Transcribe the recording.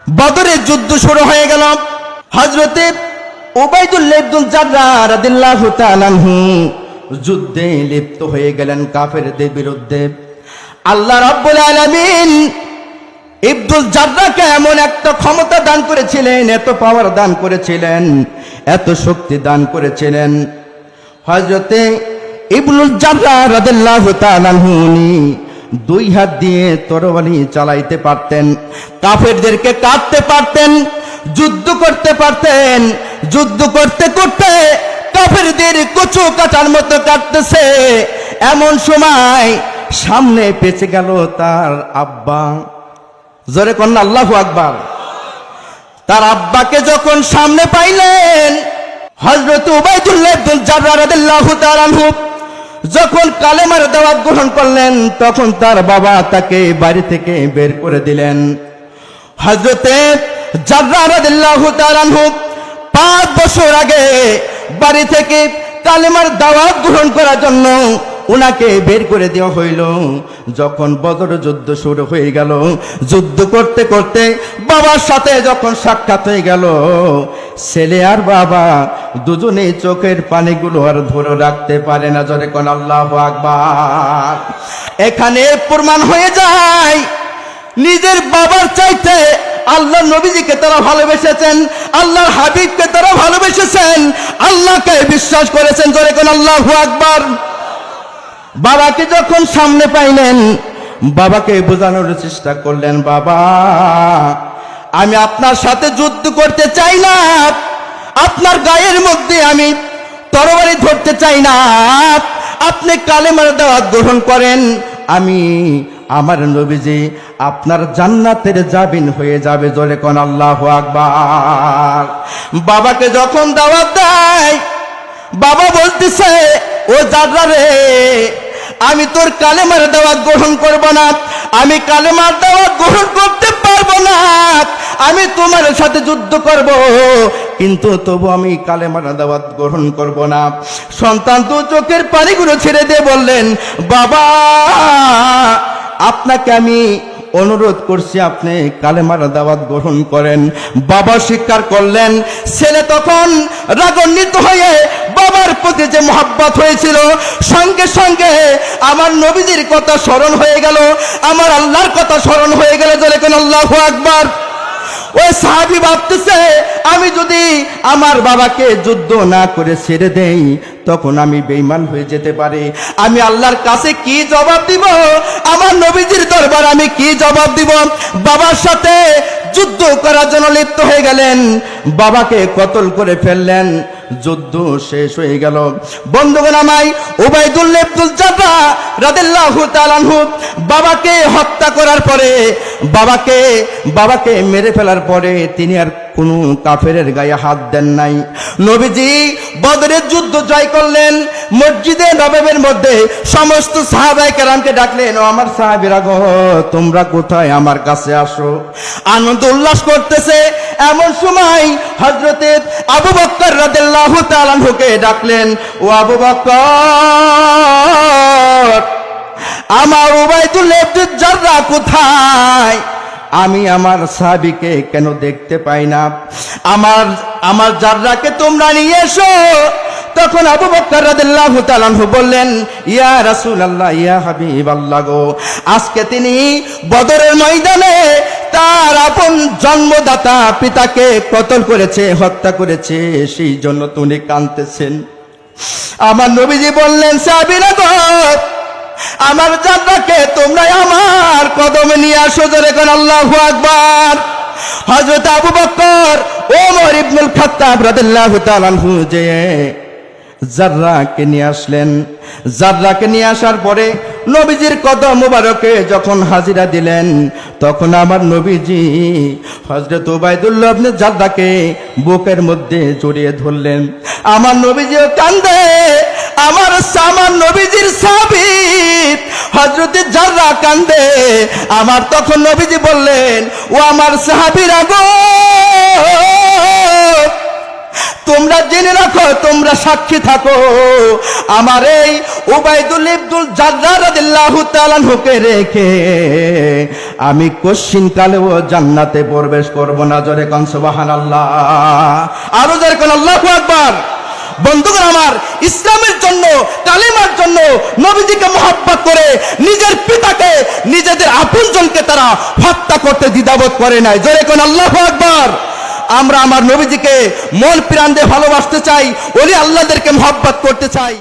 বদরের যুদ্ধ শুরু হয়ে গেল। হযরতে উবাইদুল্লাহ ইবনে জাররাহ রাদিয়াল্লাহু তাআলা আনহু যুদ্ধে লিপ্ত হয়ে গেলেন কাফেরদের বিরুদ্ধে। আল্লাহ রাব্বুল আলামিন ইবনুল জাররাহকে এমন একটা ক্ষমতা দান করেছিলেন, এত পাওয়ার দান করেছিলেন, এত শক্তি দান করেছিলেন। হযরতে ইবনুল জাররাহ রাদিয়াল্লাহু তাআলা আনহু দুই হাত দিয়ে তরবারি চালাইতে পারতেন, কাফেরদেরকে কাটতে পারতেন, যুদ্ধ করতে পারতেন। যুদ্ধ করতে করতে কাফেরদের কচু কাটার মতো কাটতেছে, এমন সময় সামনে পেঁচে গেল তার আব্বা। জোরে কন্যা আল্লাহু আকবার। তার আব্বাকে যখন সামনে পাইলেন, হযরত উবাইদুল্লাহ ইবনে জাররাহ রাদিয়াল্লাহু তাআলা আনহু যখন কালেমার দাওয়াত গ্রহণ করলেন, তখন তার বাবা তাকে বাড়ি থেকে বের করে দিলেন। হযরতে জাররাহ রাদিয়াল্লাহু তাআলা আনহু 5 বছর আগে বাড়ি থেকে কালেমার দাওয়াত গ্রহণ করার জন্য উনাকে বের করে দেওয়া হইল। যখন বদর যুদ্ধ শুরু হয়ে গেল, যুদ্ধ করতে করতে বাবার সাথে যখন সাক্ষাৎ হয়ে গেল, ছেলে আর বাবা দুজনেই চোখের পানিগুলো আর ধরে রাখতে পারে না। জোরে কোন আল্লাহু আকবার। এখানে প্রমাণ হয়ে যায় নিজের বাবার চাইতে আল্লাহ নবীজিকে তারা ভালোবেসেছেন, আল্লাহর হাবিবকে তারা ভালোবেসেছেন, আল্লাহকে বিশ্বাস করেছেন। জোরে কোন আল্লাহু আকবার। বাবাকে যখন সামনে পাইলেন, বাবাকে বোঝানোর চেষ্টা করলেন, বাবা আমি আপনার সাথে যুদ্ধ করতে চাই না, আপনার গায়ের মধ্যে আমি তরবারি ধরতে চাই না, আপনি কালেমার দাওয়াত গ্রহণ করেন, আমি আমার নবীজি আপনার জান্নাতের জাবিন হয়ে যাবে। জোরে কোন আল্লাহু আকবার। বাবাকে যখন দাওয়াত দেয়, বাবা বলতেছে, ও জাররাহ রে, আমি তোর কালেমার দাওয়াত গ্রহণ করব না, আমি কালেমার দাওয়াত গ্রহণ করতে পারবো না, আমি তোমার সাথে যুদ্ধ করব, কিন্তু তবু আমি কালেমার দাওয়াত গ্রহণ করব না। সন্তান তো চোখের পানিগুলো ছেড়ে দিয়ে বললেন, বাবা আপনাকে আমি অনুরোধ করছি আপনি কালেমার দাওয়াত গ্রহণ করেন। বাবা স্বীকার করলেন। ছেলে তখন রাগান্বিত হয়ে বাবার প্রতি যে মহব্বত হয়েছিল, সঙ্গে সঙ্গে আমার নবীজির কথা স্মরণ হয়ে গেল, আমার আল্লাহর কথা স্মরণ হয়ে গেল। জোরে কোন আল্লাহু আকবার। ওই সাহাবী ভাবতেছে, আমি যদি আমার বাবাকে যুদ্ধ না করে ছেড়ে দেই, তখন আমি বেঈমান হয়ে যেতে পারি, আমি আল্লাহর কাছে কি জবাব দিব, আমার নবীজির দরবার আমি কি জবাব দিব। বাবার সাথে যুদ্ধ করার জন্য লিপ্ত হয়ে গেলেন, বাবাকে কতল করে ফেললেন। যুদ্ধ শেষ হয়ে গেল। বন্ধুগণ আমায়, উবাইদুল্লাহ ইবনে জাররাহ রাদিয়াল্লাহু তাআলা আনহু বাবাকে হত্যা করার পরে, বাবাকে মেরে ফেলার পরে তিনি আর কোন কাফেরের গায়ে হাত দেন নাই। নবীজি বদরের যুদ্ধ জয় করলেন। মসজিদে নববীর মধ্যে সমস্ত সাহাবায়ে কেরামকে ডাকলেন, ও আমার সাহাবীরা গো, তোমরা কোথায়, আমার কাছে আসো। আনন্দ উল্লাস করতেছে। এমন সময় হযরতে আবু বকর রাদিয়াল্লাহু তাআলা আনহুকে ডাকলেন, ও আবু বকর, আমার উবাইদুল্লাহ ইবনে জাররাহ কোথায়? আমি আমার সাহাবীকে কেন দেখতে পাই না? আমার জাররাহকে তোমরা নিয়ে এসো। তখন আবু বকর রাদিয়াল্লাহু তাআলা আনহু বললেন, ইয়া রাসূলুল্লাহ, ইয়া হাবিবাল্লাহ গো, আজকে তিনি বদরের ময়দানে তার আপন জন্মদাতা পিতাকে কতল করেছে, হত্যা করেছে, সেই জন্য তিনি কাঁদতেছেন। আমার নবীজি বললেন, সাহাবীরা গো, আমার জাররাহকে তোমরা আমার কদমে নিয়ে আসো। জোরে কোন আল্লাহু আকবার। হযরত আবু বকর ওমর ইবনুল খাত্তাব রাদিয়াল্লাহু তাআলা আনহু যে জাররাহকে নিয়ে আসলেন। জাররাহকে নিয়ে আসার পরে নবীজির কদম মুবারকে যখন হাজিরা দিলেন, তখন আমার নবীজি হযরত উবাইদুল্লাহ ইবনে জাররাহকে বুকের মধ্যে জড়িয়ে ধরলেন। আমার নবীজিও কান্দে। আমার নবীজির সাহাবী হযরতে জাররাহ কান্দে। আমার তখন নবীজি বললেন, ও আমার সাহাবীরা গো, তোমরা জেনে রাখো, তোমরা সাক্ষী থাকো, আমার এই উবাইদুল ইবনুল জাররাহ রাদিয়াল্লাহু তাআলা আনহুকে রেখে আমি কশিন কালেও জান্নাতে প্রবেশ করব না। জোরে কোন সুবহানাল্লাহ, আরো জোরে কোন আল্লাহু আকবার। বন্ধুগণ আমার, ইসলামের জন্য, কালিমার জন্য নবীজিকে মহব্বত করে নিজের পিতাকে, নিজেদের আপনজনকে তারা হত্যা করতে দ্বিধাবোধ করে নাই। জোরে কোন আল্লাহু আকবার। আমরা আমার নবীজিকে মন প্রাণ দিয়ে ভালোবাসতে চাই, ওলি আল্লাহদেরকে মহব্বত করতে চাই।